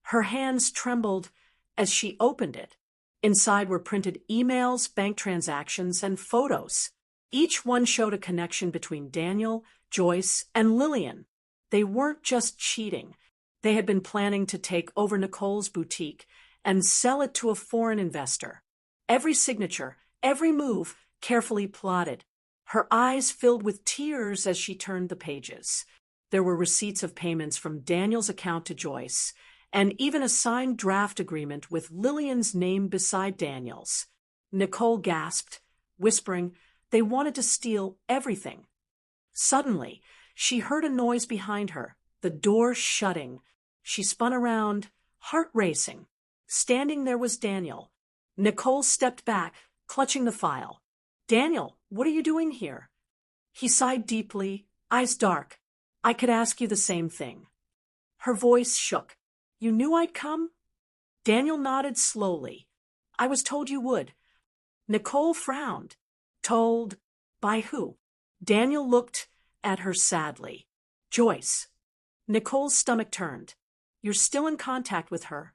Her hands trembled as she opened it. Inside were printed emails, bank transactions, and photos. Each one showed a connection between Daniel, Joyce, and Lillian. They weren't just cheating. They had been planning to take over Nichole's boutique and sell it to a foreign investor. Every signature, every move, carefully plotted. Her eyes filled with tears as she turned the pages. There were receipts of payments from Daniel's account to Joyce, and even a signed draft agreement with Lillian's name beside Daniel's. Nichole gasped, whispering, "They wanted to steal everything." Suddenly, she heard a noise behind her, the door shutting. She spun around, heart racing. Standing there was Daniel. Nichole stepped back, clutching the file. "Daniel, what are you doing here?" He sighed deeply, eyes dark. "I could ask you the same thing." Her voice shook. "You knew I'd come?" Daniel nodded slowly. "I was told you would." Nichole frowned. "Told by who?" Daniel looked at her sadly. "Joyce." Nichole's stomach turned. "You're still in contact with her?"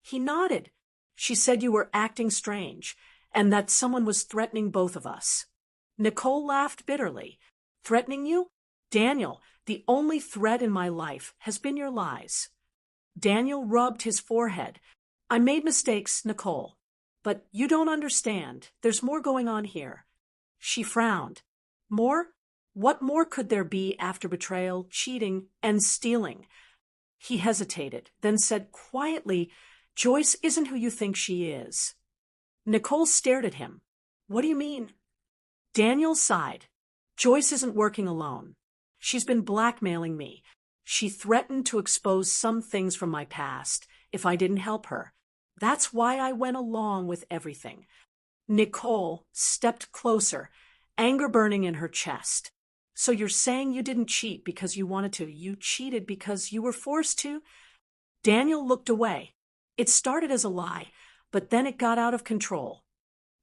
He nodded. "She said you were acting strange, and that someone was threatening both of us." Nichole laughed bitterly. "Threatening you? Daniel, the only threat in my life has been your lies." Daniel rubbed his forehead. "I made mistakes, Nichole. But you don't understand. There's more going on here." She frowned. "More? What more could there be after betrayal, cheating, and stealing?" He hesitated, then said quietly, "Joyce isn't who you think she is." Nichole stared at him. "What do you mean?" Daniel sighed. "Joyce isn't working alone. She's been blackmailing me. She threatened to expose some things from my past if I didn't help her. That's why I went along with everything." Nichole stepped closer, anger burning in her chest. "So you're saying you didn't cheat because you wanted to. You cheated because you were forced to?" Daniel looked away. "It started as a lie, but then it got out of control."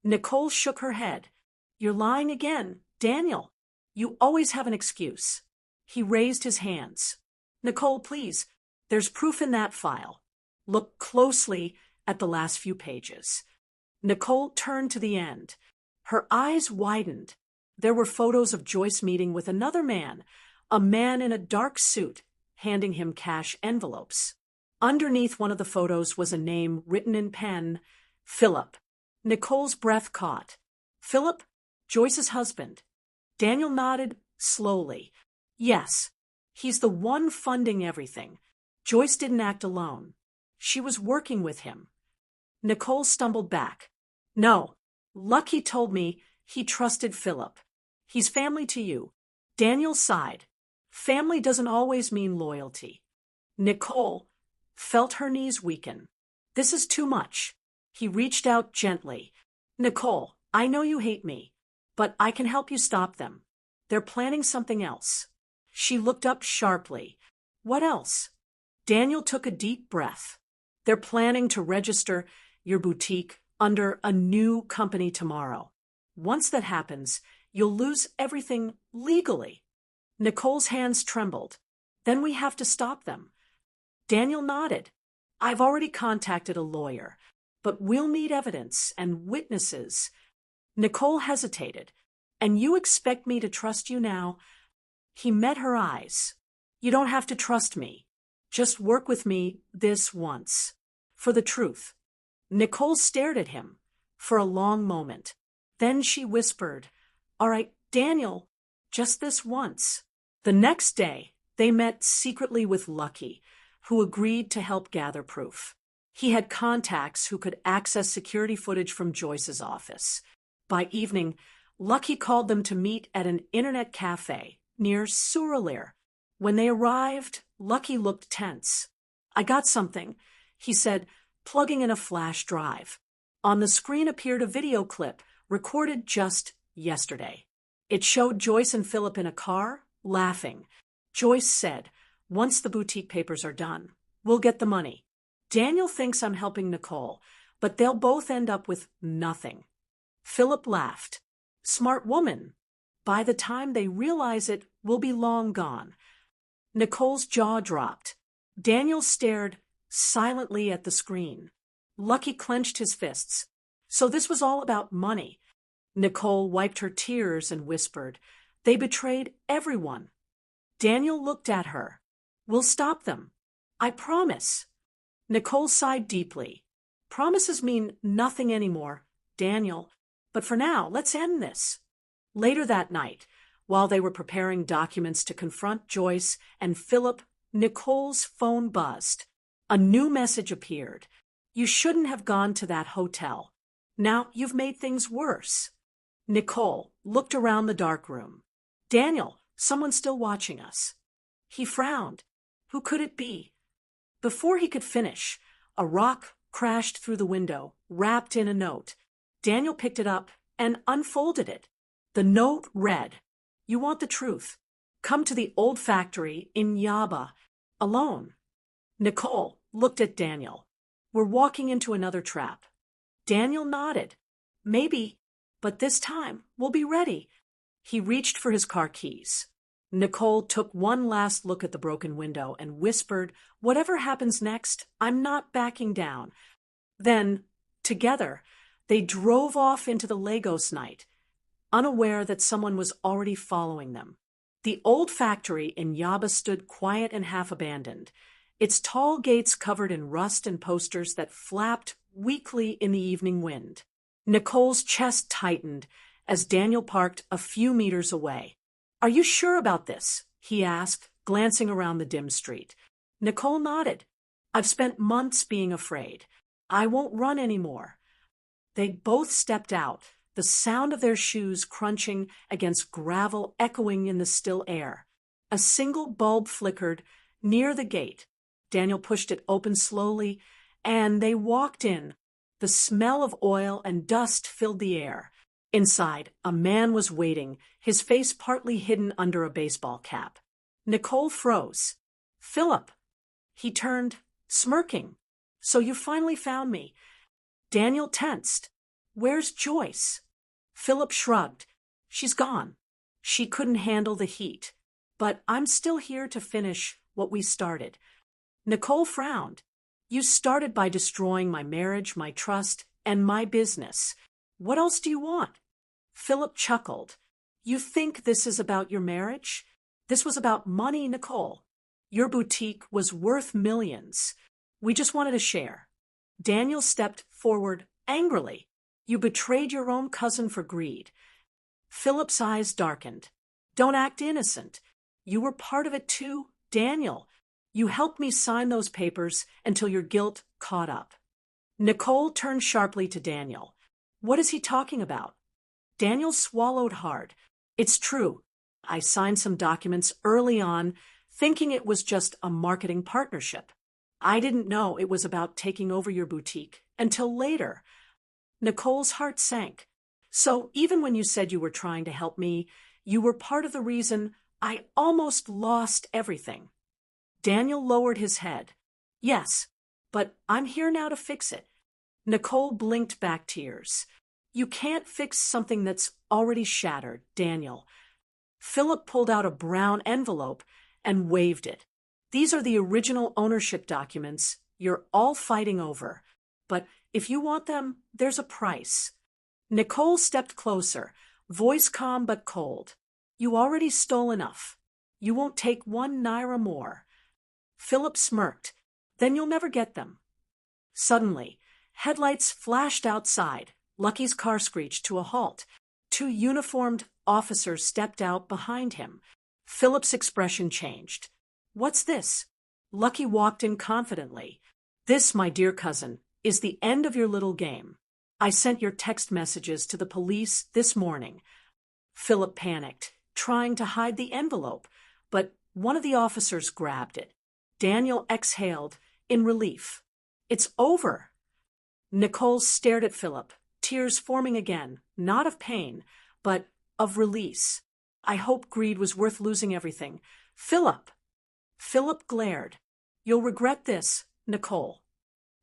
Nichole shook her head. "You're lying again, Daniel. You always have an excuse." He raised his hands. "Nichole, please. There's proof in that file. Look closely at the last few pages." Nichole turned to the end. Her eyes widened. There were photos of Joyce meeting with another man, a man in a dark suit, handing him cash envelopes. Underneath one of the photos was a name written in pen, Philip. Nichole's breath caught. "Philip? Joyce's husband?" Daniel nodded slowly. "Yes, he's the one funding everything. Joyce didn't act alone. She was working with him." Nichole stumbled back. "No, Lekki told me he trusted Philip. He's family to you." Daniel sighed. "Family doesn't always mean loyalty." Nichole felt her knees weaken. "This is too much." He reached out gently. "Nichole, I know you hate me, but I can help you stop them. They're planning something else." She looked up sharply. "What else?" Daniel took a deep breath. "They're planning to register your boutique under a new company tomorrow. Once that happens, you'll lose everything legally." Nichole's hands trembled. "Then we have to stop them." Daniel nodded. "I've already contacted a lawyer, but we'll need evidence and witnesses." Nichole hesitated. "And you expect me to trust you now?" He met her eyes. "You don't have to trust me. Just work with me this once. For the truth." Nichole stared at him for a long moment. Then she whispered, "All right, Daniel, just this once." The next day, they met secretly with Lekki, who agreed to help gather proof. He had contacts who could access security footage from Joyce's office. By evening, Lucky called them to meet at an internet cafe near Suralere. When they arrived, Lucky looked tense. "I got something," he said, plugging in a flash drive. On the screen appeared a video clip recorded just yesterday. It showed Joyce and Philip in a car, laughing. Joyce said, "Once the boutique papers are done, we'll get the money. Daniel thinks I'm helping Nichole, but they'll both end up with nothing." Philip laughed. "Smart woman. By the time they realize it, we'll be long gone." Nichole's jaw dropped. Daniel stared silently at the screen. Lucky clenched his fists. So this was all about money. Nichole wiped her tears and whispered, "They betrayed everyone." Daniel looked at her. "We'll stop them. I promise." Nichole sighed deeply. "Promises mean nothing anymore, Daniel. But for now, let's end this." Later that night, while they were preparing documents to confront Joyce and Philip, Nichole's phone buzzed. A new message appeared. "You shouldn't have gone to that hotel. Now you've made things worse." Nichole looked around the dark room. "Daniel, someone's still watching us." He frowned. Who could it be? Before he could finish, a rock crashed through the window, wrapped in a note. Daniel picked it up and unfolded it. The note read, "You want the truth. Come to the old factory in Yaba, alone." Nichole looked at Daniel. "We're walking into another trap." Daniel nodded. "Maybe, but this time we'll be ready." He reached for his car keys. Nichole took one last look at the broken window and whispered, "Whatever happens next, I'm not backing down." Then, together, they drove off into the Lagos night, unaware that someone was already following them. The old factory in Yaba stood quiet and half-abandoned, its tall gates covered in rust and posters that flapped weakly in the evening wind. Nichole's chest tightened as Daniel parked a few meters away. "Are you sure about this?" he asked, glancing around the dim street. Nichole nodded. "I've spent months being afraid. I won't run anymore." They both stepped out, the sound of their shoes crunching against gravel echoing in the still air. A single bulb flickered near the gate. Daniel pushed it open slowly, and they walked in. The smell of oil and dust filled the air. Inside, a man was waiting, his face partly hidden under a baseball cap. Nichole froze. "Philip." He turned, smirking. "So you finally found me." Daniel tensed. "Where's Joyce?" Philip shrugged. "She's gone. She couldn't handle the heat. But I'm still here to finish what we started." Nichole frowned. "You started by destroying my marriage, my trust, and my business. What else do you want?" Philip chuckled. "You think this is about your marriage? This was about money, Nichole. Your boutique was worth millions. We just wanted a share." Daniel stepped forward angrily. "You betrayed your own cousin for greed." Philip's eyes darkened. "Don't act innocent. You were part of it too, Daniel. You helped me sign those papers until your guilt caught up." Nichole turned sharply to Daniel. "What is he talking about?" Daniel swallowed hard. "It's true. I signed some documents early on, thinking it was just a marketing partnership. I didn't know it was about taking over your boutique until later." Nichole's heart sank. "So even when you said you were trying to help me, you were part of the reason I almost lost everything." Daniel lowered his head. "Yes, but I'm here now to fix it." Nichole blinked back tears. "You can't fix something that's already shattered, Daniel." Philip pulled out a brown envelope and waved it. "These are the original ownership documents you're all fighting over. But if you want them, there's a price." Nichole stepped closer, voice calm but cold. "You already stole enough. You won't take 1 naira more." Philip smirked. "Then you'll never get them." Suddenly, headlights flashed outside. Lucky's car screeched to a halt. 2 uniformed officers stepped out behind him. Philip's expression changed. "What's this?" Lucky walked in confidently. This, my dear cousin, is the end of your little game. I sent your text messages to the police this morning. Philip panicked, trying to hide the envelope, but one of the officers grabbed it. Daniel exhaled in relief. It's over. Nichole stared at Philip, tears forming again, not of pain, but of release. I hope greed was worth losing everything. Philip! Philip glared. You'll regret this, Nichole.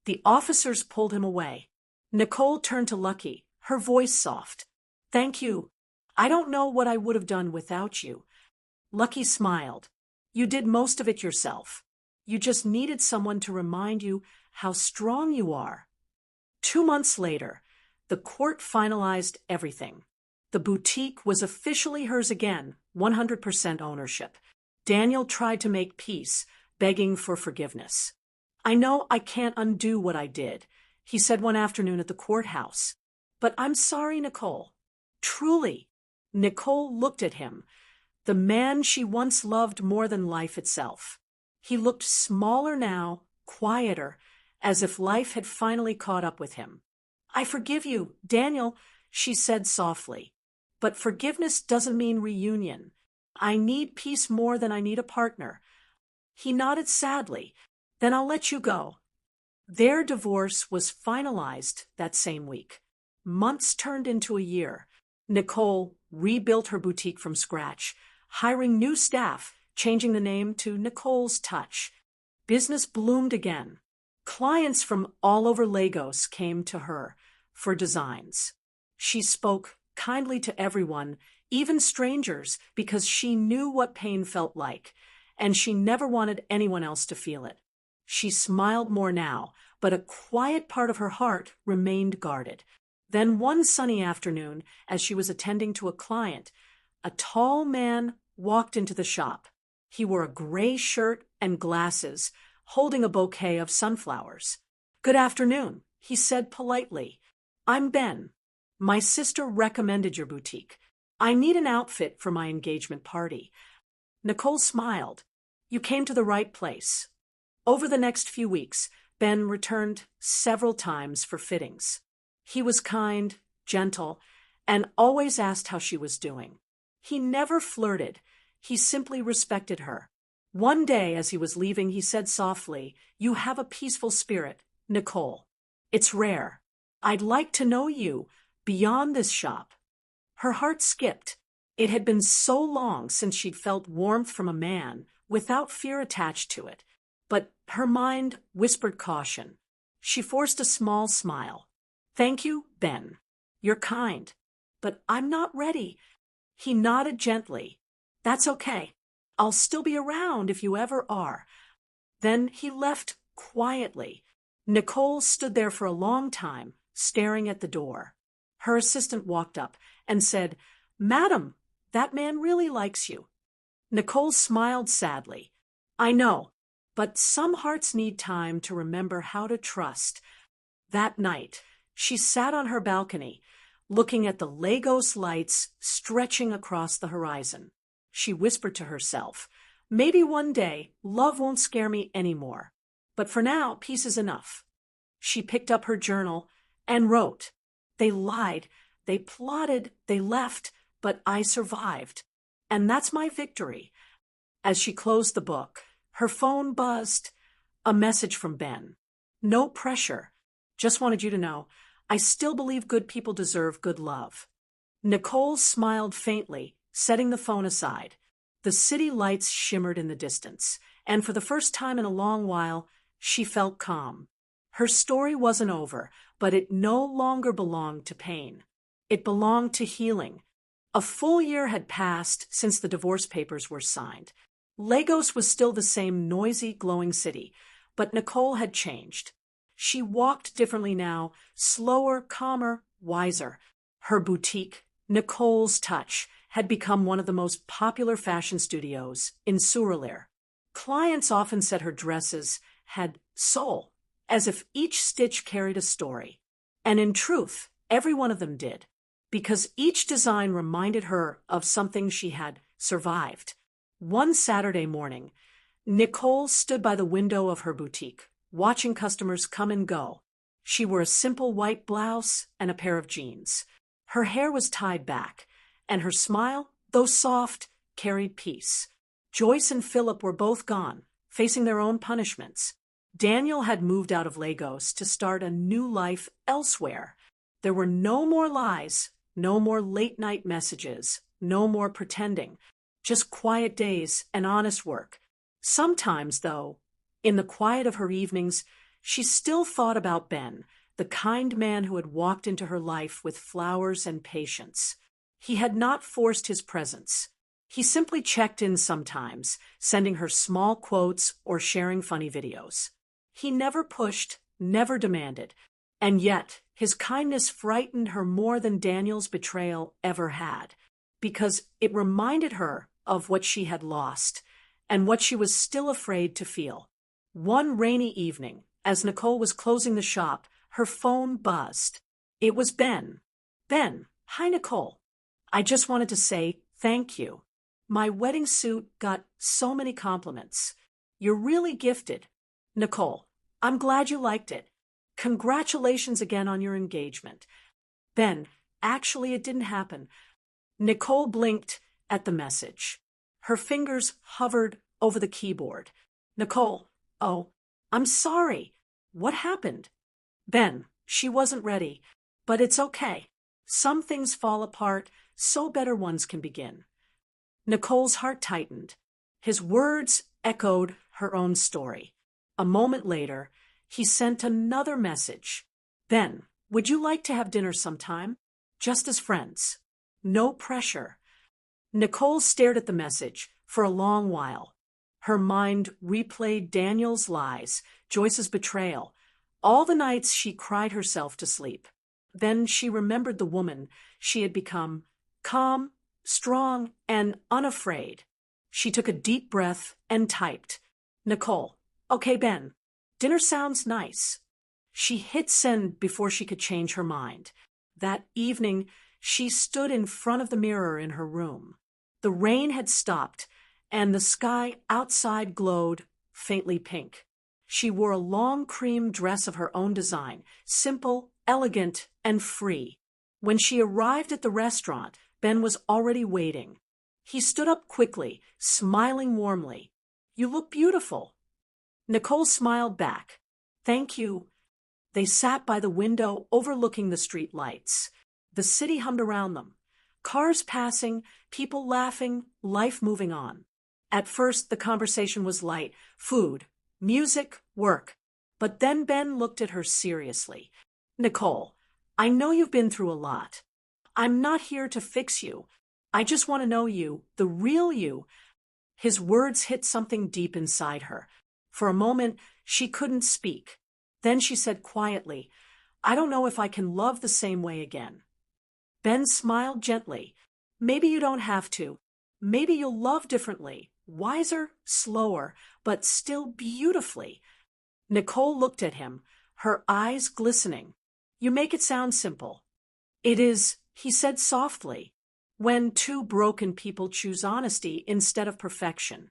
The officers pulled him away. Nichole turned to Lekki, her voice soft. Thank you. I don't know what I would have done without you. Lekki smiled. You did most of it yourself. You just needed someone to remind you how strong you are. 2 months later, the court finalized everything. The boutique was officially hers again, 100% ownership. Daniel tried to make peace, begging for forgiveness. I know I can't undo what I did, he said one afternoon at the courthouse. But I'm sorry, Nichole. Truly. Nichole looked at him, the man she once loved more than life itself. He looked smaller now, quieter, as if life had finally caught up with him. I forgive you, Daniel, she said softly. But forgiveness doesn't mean reunion. I need peace more than I need a partner. He nodded sadly. Then I'll let you go. Their divorce was finalized that same week. Months turned into a year. Nichole rebuilt her boutique from scratch, hiring new staff, changing the name to Nichole's Touch. Business bloomed again. Clients from all over Lagos came to her for designs. She spoke kindly to everyone, even strangers, because she knew what pain felt like, and she never wanted anyone else to feel it. She smiled more now, but a quiet part of her heart remained guarded. Then one sunny afternoon, as she was attending to a client, a tall man walked into the shop. He wore a gray shirt and glasses, holding a bouquet of sunflowers. Good afternoon, he said politely. I'm Ben. My sister recommended your boutique. I need an outfit for my engagement party. Nichole smiled. You came to the right place. Over the next few weeks, Ben returned several times for fittings. He was kind, gentle, and always asked how she was doing. He never flirted. He simply respected her. One day, as he was leaving, he said softly, You have a peaceful spirit, Nichole. It's rare. I'd like to know you beyond this shop. Her heart skipped. It had been so long since she'd felt warmth from a man without fear attached to it. But her mind whispered caution. She forced a small smile. Thank you, Ben. You're kind. But I'm not ready. He nodded gently. That's okay. I'll still be around if you ever are. Then he left quietly. Nichole stood there for a long time, staring at the door. Her assistant walked up and said, Madam, that man really likes you. Nichole smiled sadly. I know, but some hearts need time to remember how to trust. That night, she sat on her balcony, looking at the Lagos lights stretching across the horizon. She whispered to herself, maybe one day love won't scare me anymore. But for now, peace is enough. She picked up her journal and wrote. They lied, they plotted, they left, but I survived. And that's my victory. As she closed the book, her phone buzzed. A message from Ben. No pressure. Just wanted you to know, I still believe good people deserve good love. Nichole smiled faintly, setting the phone aside. The city lights shimmered in the distance, and for the first time in a long while, she felt calm. Her story wasn't over, but it no longer belonged to pain. It belonged to healing. A full year had passed since the divorce papers were signed. Lagos was still the same noisy, glowing city, but Nichole had changed. She walked differently now, slower, calmer, wiser. Her boutique, Nichole's Touch, had become one of the most popular fashion studios in Surulere. Clients often said her dresses had soul, as if each stitch carried a story. And in truth, every one of them did, because each design reminded her of something she had survived. One Saturday morning, Nichole stood by the window of her boutique, watching customers come and go. She wore a simple white blouse and a pair of jeans. Her hair was tied back, and her smile, though soft, carried peace. Joyce and Philip were both gone, facing their own punishments. Daniel had moved out of Lagos to start a new life elsewhere. There were no more lies, no more late-night messages, no more pretending, just quiet days and honest work. Sometimes, though, in the quiet of her evenings, she still thought about Ben, the kind man who had walked into her life with flowers and patience. He had not forced his presence. He simply checked in sometimes, sending her small quotes or sharing funny videos. He never pushed, never demanded, and yet his kindness frightened her more than Daniel's betrayal ever had, because it reminded her of what she had lost and what she was still afraid to feel. One rainy evening, as Nichole was closing the shop, her phone buzzed. It was Ben. Ben, hi Nichole. I just wanted to say thank you. My wedding suit got so many compliments. You're really gifted. Nichole, I'm glad you liked it. Congratulations again on your engagement. Ben, actually it didn't happen. Nichole blinked at the message. Her fingers hovered over the keyboard. Nichole, oh, I'm sorry. What happened? Ben, she wasn't ready, but it's okay. Some things fall apart, so better ones can begin. Nichole's heart tightened. His words echoed her own story. A moment later, he sent another message. Ben, would you like to have dinner sometime? Just as friends. No pressure. Nichole stared at the message for a long while. Her mind replayed Daniel's lies, Joyce's betrayal, all the nights she cried herself to sleep. Then she remembered the woman she had become, calm, strong, and unafraid. She took a deep breath and typed, Nichole, okay, Ben, dinner sounds nice. She hit send before she could change her mind. That evening, she stood in front of the mirror in her room. The rain had stopped, and the sky outside glowed faintly pink. She wore a long cream dress of her own design, simple, elegant, and free. When she arrived at the restaurant, Ben was already waiting. He stood up quickly, smiling warmly. You look beautiful. Nichole smiled back. Thank you. They sat by the window overlooking the street lights. The city hummed around them. Cars passing, people laughing, life moving on. At first, the conversation was light, food, music, work. But then Ben looked at her seriously. Nichole, I know you've been through a lot. I'm not here to fix you. I just want to know you, the real you. His words hit something deep inside her. For a moment, she couldn't speak. Then she said quietly, I don't know if I can love the same way again. Ben smiled gently. Maybe you don't have to. Maybe you'll love differently, wiser, slower, but still beautifully. Nichole looked at him, her eyes glistening. You make it sound simple. It is, he said softly, when two broken people choose honesty instead of perfection.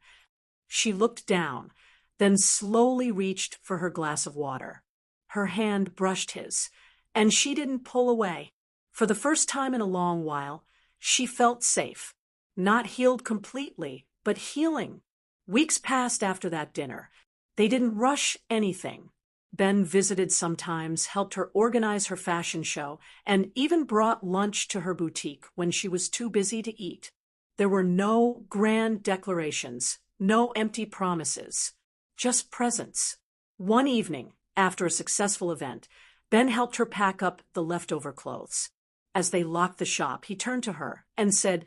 She looked down, then slowly reached for her glass of water. Her hand brushed his, and she didn't pull away. For the first time in a long while, she felt safe. Not healed completely, but healing. Weeks passed after that dinner. They didn't rush anything. Ben visited sometimes, helped her organize her fashion show, and even brought lunch to her boutique when she was too busy to eat. There were no grand declarations, no empty promises, just presence. One evening, after a successful event, Ben helped her pack up the leftover clothes. As they locked the shop, he turned to her and said,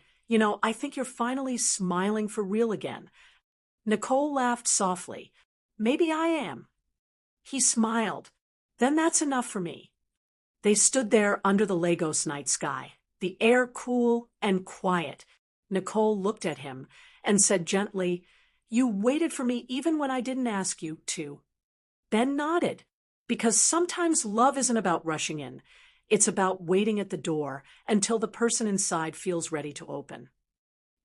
I think you're finally smiling for real again. Nichole laughed softly. Maybe I am. He smiled. Then that's enough for me. They stood there under the Lagos night sky, the air cool and quiet. Nichole looked at him and said gently, You waited for me even when I didn't ask you to. Ben nodded, because sometimes love isn't about rushing in. It's about waiting at the door until the person inside feels ready to open.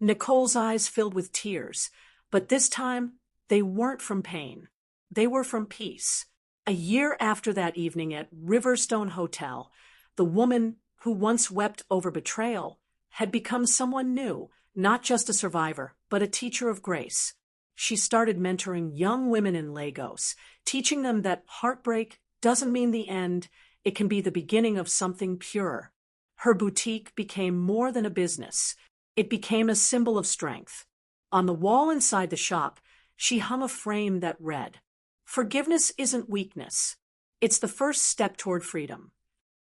Nichole's eyes filled with tears, but this time they weren't from pain. They were from peace. A year after that evening at Riverstone Hotel, the woman who once wept over betrayal had become someone new, not just a survivor, but a teacher of grace. She started mentoring young women in Lagos, teaching them that heartbreak doesn't mean the end, it can be the beginning of something pure. Her boutique became more than a business. It became a symbol of strength. On the wall inside the shop, she hung a frame that read, "Forgiveness isn't weakness. It's the first step toward freedom."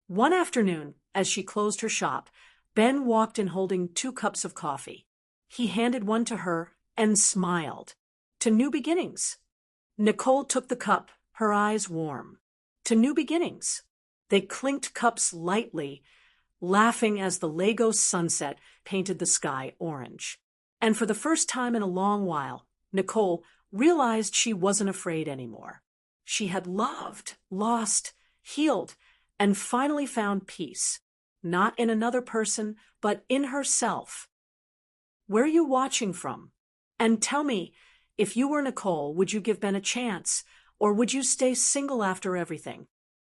One afternoon, as she closed her shop, Ben walked in holding 2 cups of coffee. He handed one to her and smiled. "To new beginnings." Nichole took the cup, her eyes warm. "To new beginnings." They clinked cups lightly, laughing as the Lagos sunset painted the sky orange. And for the first time in a long while, Nichole realized she wasn't afraid anymore. She had loved, lost, healed, and finally found peace, not in another person, but in herself. Where are you watching from? And tell me, if you were Nichole, would you give Ben a chance, or would you stay single after everything?